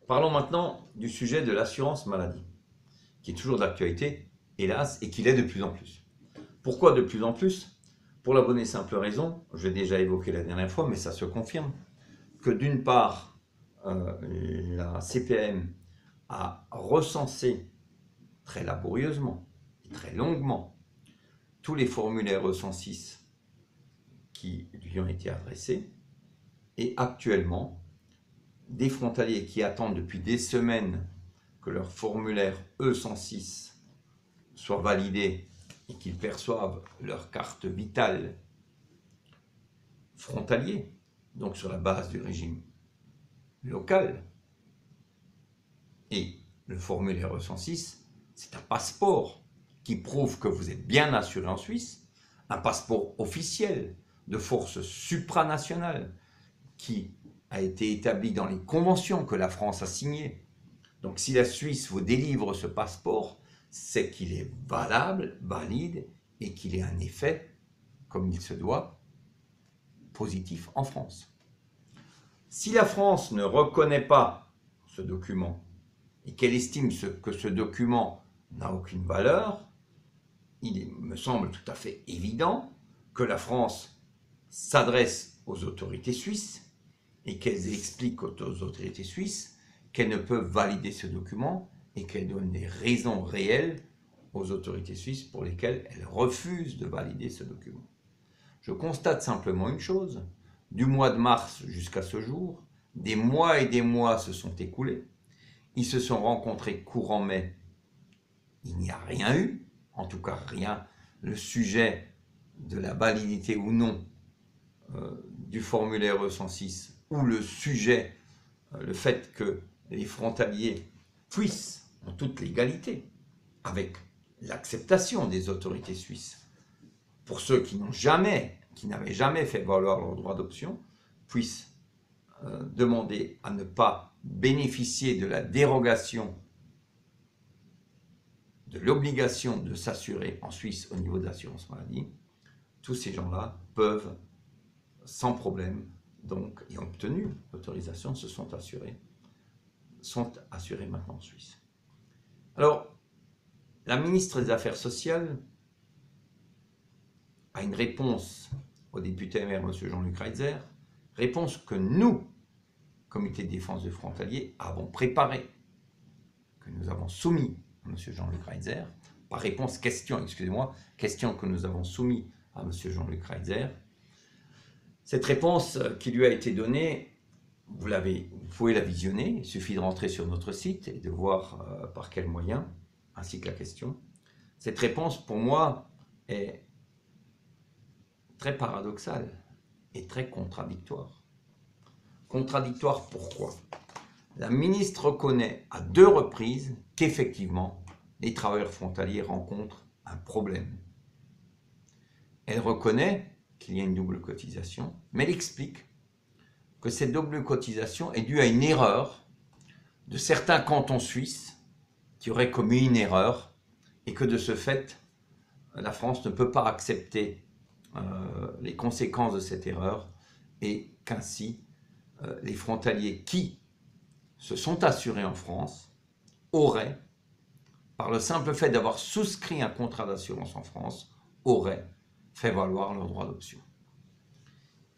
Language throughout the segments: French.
Parlons maintenant du sujet de l'assurance maladie, qui est toujours d'actualité, hélas, et qui l'est de plus en plus. Pourquoi de plus en plus? Pour la bonne et simple raison, je l'ai déjà évoqué la dernière fois, mais ça se confirme, que d'une part, la CPAM a recensé très laborieusement et très longuement tous les formulaires E106 qui lui ont été adressés, et actuellement, des frontaliers qui attendent depuis des semaines que leur formulaire E106 soit validé et qu'ils perçoivent leur carte vitale frontalier, donc sur la base du régime local. Et le formulaire E106, c'est un passeport qui prouve que vous êtes bien assuré en Suisse, un passeport officiel de force supranationale qui a été établi dans les conventions que la France a signées. Donc si la Suisse vous délivre ce passeport, c'est qu'il est valable, valide, et qu'il ait un effet, comme il se doit, positif en France. Si la France ne reconnaît pas ce document, et qu'elle estime que ce document n'a aucune valeur, il me semble tout à fait évident que la France s'adresse aux autorités suisses et qu'elles expliquent aux autorités suisses qu'elles ne peuvent valider ce document et qu'elles donnent des raisons réelles aux autorités suisses pour lesquelles elles refusent de valider ce document. Je constate simplement une chose, du mois de mars jusqu'à ce jour, des mois et des mois se sont écoulés, ils se sont rencontrés courant mai, il n'y a rien eu, en tout cas rien, le sujet de la validité ou non du formulaire E106 ou le sujet, le fait que les frontaliers puissent, en toute légalité, avec l'acceptation des autorités suisses, pour ceux qui n'avaient jamais fait valoir leur droit d'option, puissent demander à ne pas bénéficier de la dérogation de l'obligation de s'assurer en Suisse au niveau de l'assurance maladie, tous ces gens-là peuvent, sans problème, donc, et ont obtenu l'autorisation, sont assurés maintenant en Suisse. Alors, la ministre des Affaires sociales a une réponse au député maire, M. Jean-Luc Reitzer, réponse que nous, Comité de défense des frontaliers, avons préparée, que nous avons soumis à M. Jean-Luc Reitzer, par réponse question que nous avons soumis à M. Jean-Luc Reitzer. Cette réponse qui lui a été donnée, vous pouvez la visionner, il suffit de rentrer sur notre site et de voir par quels moyens, ainsi que la question. Cette réponse, pour moi, est très paradoxale et très contradictoire. Contradictoire pourquoi? La ministre reconnaît à 2 reprises qu'effectivement, les travailleurs frontaliers rencontrent un problème. Elle reconnaît qu'il y a une double cotisation, mais elle explique que cette double cotisation est due à une erreur de certains cantons suisses qui auraient commis une erreur et que de ce fait, la France ne peut pas accepter les conséquences de cette erreur et qu'ainsi, les frontaliers qui se sont assurés en France auraient, par le simple fait d'avoir souscrit un contrat d'assurance en France, auraient fait valoir leur droit d'option.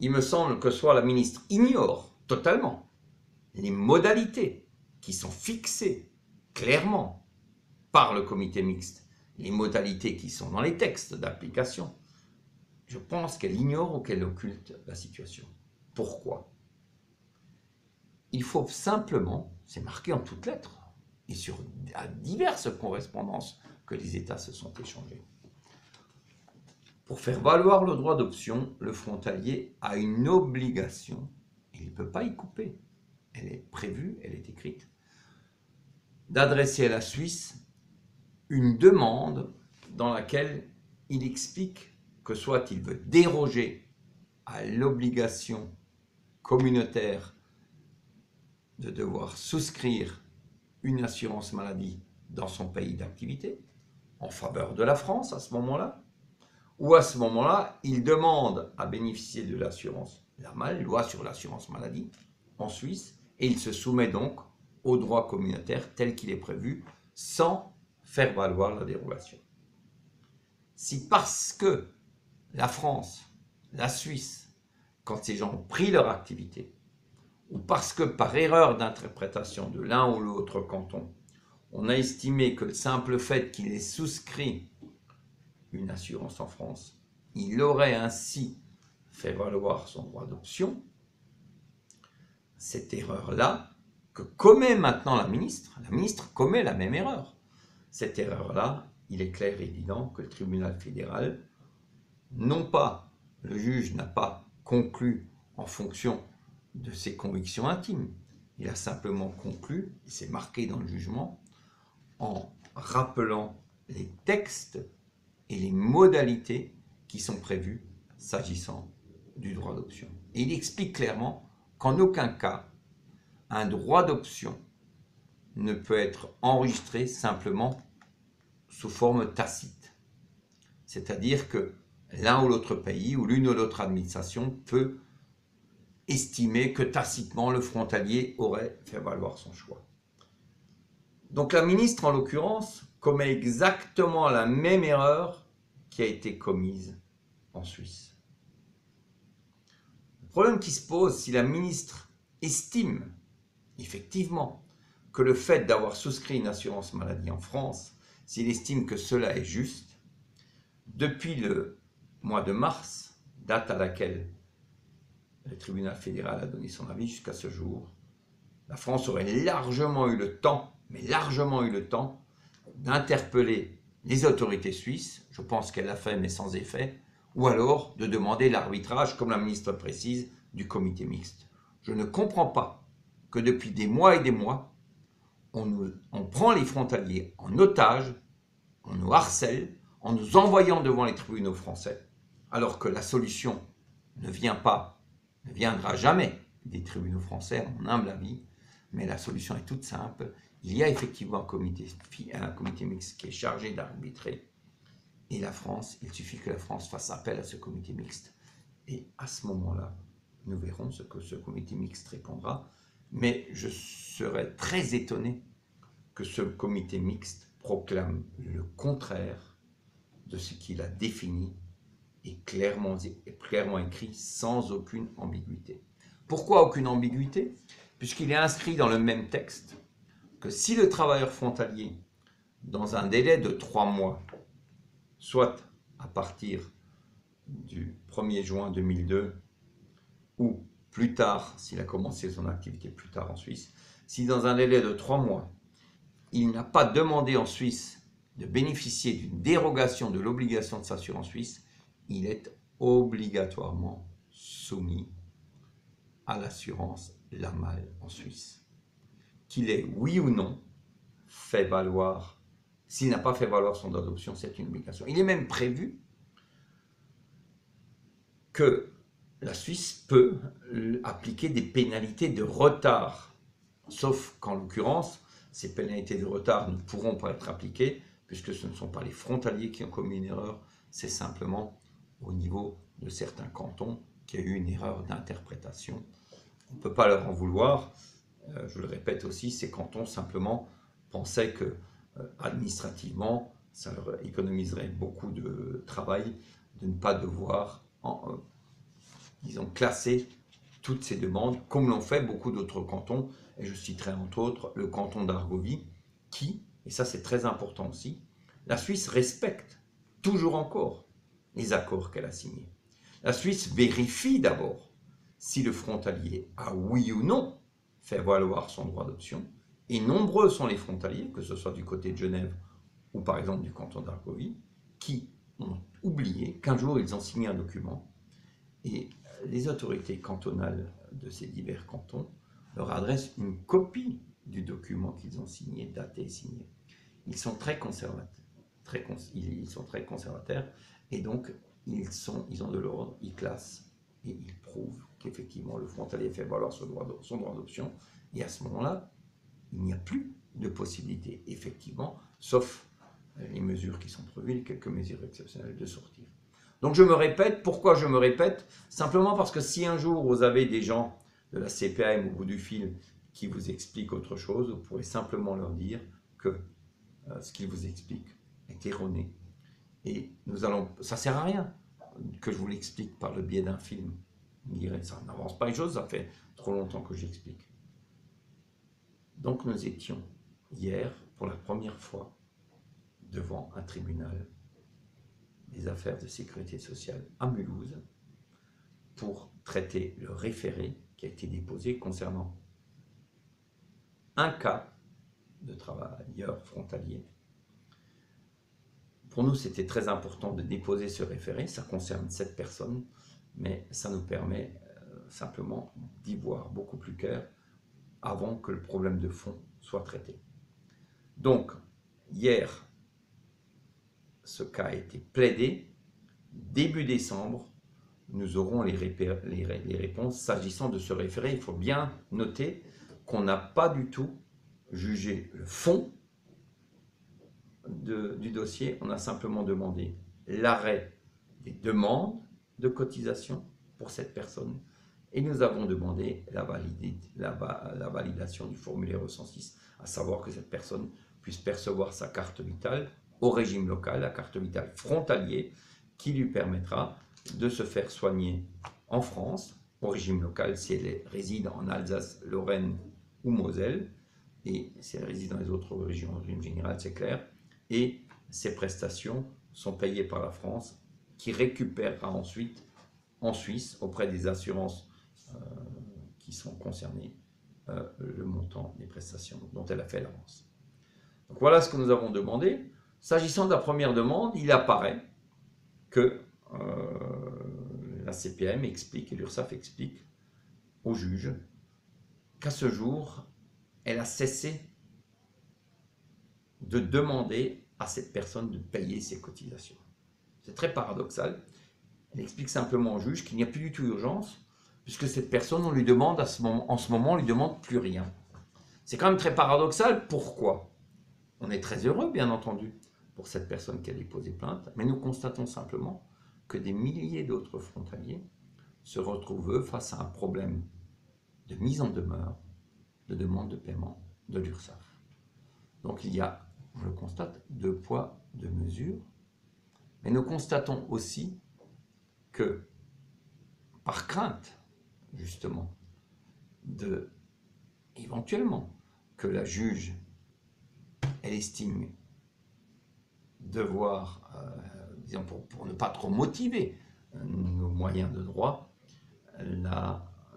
Il me semble que soit la ministre ignore totalement les modalités qui sont fixées clairement par le comité mixte, les modalités qui sont dans les textes d'application. Je pense qu'elle ignore ou qu'elle occulte la situation. Pourquoi? Il faut simplement, c'est marqué en toutes lettres, et sur diverses correspondances que les États se sont échangées. Pour faire valoir le droit d'option, le frontalier a une obligation, et il ne peut pas y couper, elle est prévue, elle est écrite, d'adresser à la Suisse une demande dans laquelle il explique que soit il veut déroger à l'obligation communautaire de devoir souscrire une assurance maladie dans son pays d'activité, en faveur de la France à ce moment-là, ou à ce moment-là, il demande à bénéficier de l'assurance, la loi sur l'assurance maladie, en Suisse, et il se soumet donc au droit communautaire tel qu'il est prévu, sans faire valoir la dérogation. Si parce que la France, la Suisse, quand ces gens ont pris leur activité, ou parce que par erreur d'interprétation de l'un ou l'autre canton, on a estimé que le simple fait qu'il ait souscrit une assurance en France, il aurait ainsi fait valoir son droit d'option, cette erreur-là, que commet maintenant la ministre commet la même erreur. Cette erreur-là, il est clair et évident que le tribunal fédéral, non pas, le juge n'a pas conclu en fonction de ses convictions intimes, il a simplement conclu, et c'est marqué dans le jugement, en rappelant les textes et les modalités qui sont prévues s'agissant du droit d'option. Et il explique clairement qu'en aucun cas, un droit d'option ne peut être enregistré simplement sous forme tacite. C'est-à-dire que l'un ou l'autre pays ou l'une ou l'autre administration peut estimer que tacitement le frontalier aurait fait valoir son choix. Donc la ministre, en l'occurrence, commet exactement la même erreur qui a été commise en Suisse. Le problème qui se pose, si la ministre estime effectivement que le fait d'avoir souscrit une assurance maladie en France, s'il estime que cela est juste, depuis le mois de mars, date à laquelle le tribunal fédéral a donné son avis jusqu'à ce jour, la France aurait largement eu le temps, mais largement eu le temps, d'interpeller les autorités suisses, je pense qu'elle l'a fait mais sans effet, ou alors de demander l'arbitrage, comme la ministre précise, du comité mixte. Je ne comprends pas que depuis des mois et des mois, on prend les frontaliers en otage, on nous harcèle, en nous envoyant devant les tribunaux français, alors que la solution ne viendra jamais des tribunaux français, à mon humble avis, mais la solution est toute simple. Il y a effectivement un comité mixte qui est chargé d'arbitrer, et la France, il suffit que la France fasse appel à ce comité mixte. Et à ce moment-là, nous verrons ce que ce comité mixte répondra, mais je serais très étonné que ce comité mixte proclame le contraire de ce qu'il a défini et clairement écrit sans aucune ambiguïté. Pourquoi aucune ambiguïté? Puisqu'il est inscrit dans le même texte que si le travailleur frontalier, dans un délai de 3 mois, soit à partir du 1er juin 2002 ou plus tard, s'il a commencé son activité plus tard en Suisse, si dans un délai de 3 mois, il n'a pas demandé en Suisse de bénéficier d'une dérogation de l'obligation de s'assurer en Suisse, il est obligatoirement soumis à l'assurance LAMAL en Suisse. Qu'il ait, oui ou non, fait valoir, s'il n'a pas fait valoir son droit d'option, c'est une obligation. Il est même prévu que la Suisse peut appliquer des pénalités de retard, sauf qu'en l'occurrence, ces pénalités de retard ne pourront pas être appliquées, puisque ce ne sont pas les frontaliers qui ont commis une erreur, c'est simplement au niveau de certains cantons qu'il y a eu une erreur d'interprétation. On ne peut pas leur en vouloir. Je le répète aussi, ces cantons simplement pensaient que administrativement, ça leur économiserait beaucoup de travail de ne pas devoir, disons, classer toutes ces demandes, comme l'ont fait beaucoup d'autres cantons, et je citerai entre autres le canton d'Argovie, qui, et ça c'est très important aussi, la Suisse respecte toujours encore les accords qu'elle a signés. La Suisse vérifie d'abord si le frontalier a oui ou non fait valoir son droit d'option, et nombreux sont les frontaliers, que ce soit du côté de Genève ou par exemple du canton d'Argovie, qui ont oublié qu'un jour ils ont signé un document, et les autorités cantonales de ces divers cantons leur adressent une copie du document qu'ils ont signé, daté et signé. Ils sont très conservateurs, et donc ils ont de l'ordre, ils classent et ils prouvent qu'effectivement le frontalier fait valoir son droit d'option, et à ce moment-là, il n'y a plus de possibilité, effectivement, sauf les mesures qui sont prévues, les quelques mesures exceptionnelles de sortir. Donc je me répète, pourquoi je me répète? Simplement parce que si un jour vous avez des gens de la CPAM au bout du fil qui vous expliquent autre chose, vous pourrez simplement leur dire que ce qu'ils vous expliquent est erroné. Et ça ne sert à rien que je vous l'explique par le biais d'un film. Vous me direz, ça n'avance pas les choses, ça fait trop longtemps que j'explique. Donc nous étions hier, pour la première fois, devant un tribunal des affaires de sécurité sociale à Mulhouse pour traiter le référé qui a été déposé concernant un cas de travailleur frontalier. Pour nous, c'était très important de déposer ce référé, ça concerne 7 personnes, mais ça nous permet simplement d'y voir beaucoup plus clair avant que le problème de fond soit traité. Donc, hier, ce cas a été plaidé. Début décembre, nous aurons les réponses s'agissant de ce référé. Il faut bien noter qu'on n'a pas du tout jugé le fond du dossier. On a simplement demandé l'arrêt des demandes de cotisation pour cette personne et nous avons demandé la validation du formulaire 106, à savoir que cette personne puisse percevoir sa carte vitale au régime local, la carte vitale frontalier, qui lui permettra de se faire soigner en France, au régime local si elle réside en Alsace, Lorraine ou Moselle, et si elle réside dans les autres régions au régime général, c'est clair, et ces prestations sont payées par la France, qui récupérera ensuite en Suisse, auprès des assurances qui sont concernées, le montant des prestations dont elle a fait l'avance. Donc voilà ce que nous avons demandé. S'agissant de la première demande, il apparaît que la CPAM explique et l'URSSAF explique au juge qu'à ce jour, elle a cessé de demander à cette personne de payer ses cotisations. C'est très paradoxal. Elle explique simplement au juge qu'il n'y a plus du tout d'urgence, puisque cette personne, on lui demande en ce moment, on lui demande plus rien. C'est quand même très paradoxal. Pourquoi? On est très heureux, bien entendu, pour cette personne qui a déposé plainte, mais nous constatons simplement que des milliers d'autres frontaliers se retrouvent, eux, face à un problème de mise en demeure, de demande de paiement de l'URSSAF. Donc il y a, on le constate, 2 poids, 2 mesures, mais nous constatons aussi que, par crainte, justement, éventuellement, que la juge, elle estime devoir, disons pour ne pas trop motiver nos moyens de droit,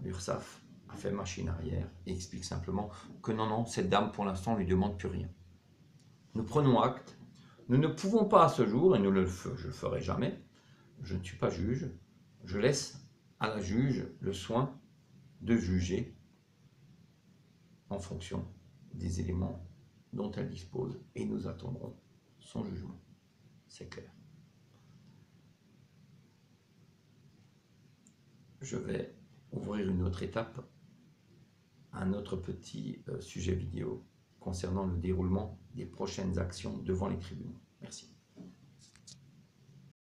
l'URSSAF a fait machine arrière et explique simplement que non, cette dame, pour l'instant, ne lui demande plus rien. Nous prenons acte. Nous ne pouvons pas à ce jour, et je ne le ferai jamais, je ne suis pas juge, je laisse à la juge le soin de juger en fonction des éléments dont elle dispose, et nous attendrons son jugement. C'est clair. Je vais ouvrir une autre étape, un autre petit sujet vidéo concernant le déroulement des prochaines actions devant les tribunaux. Merci.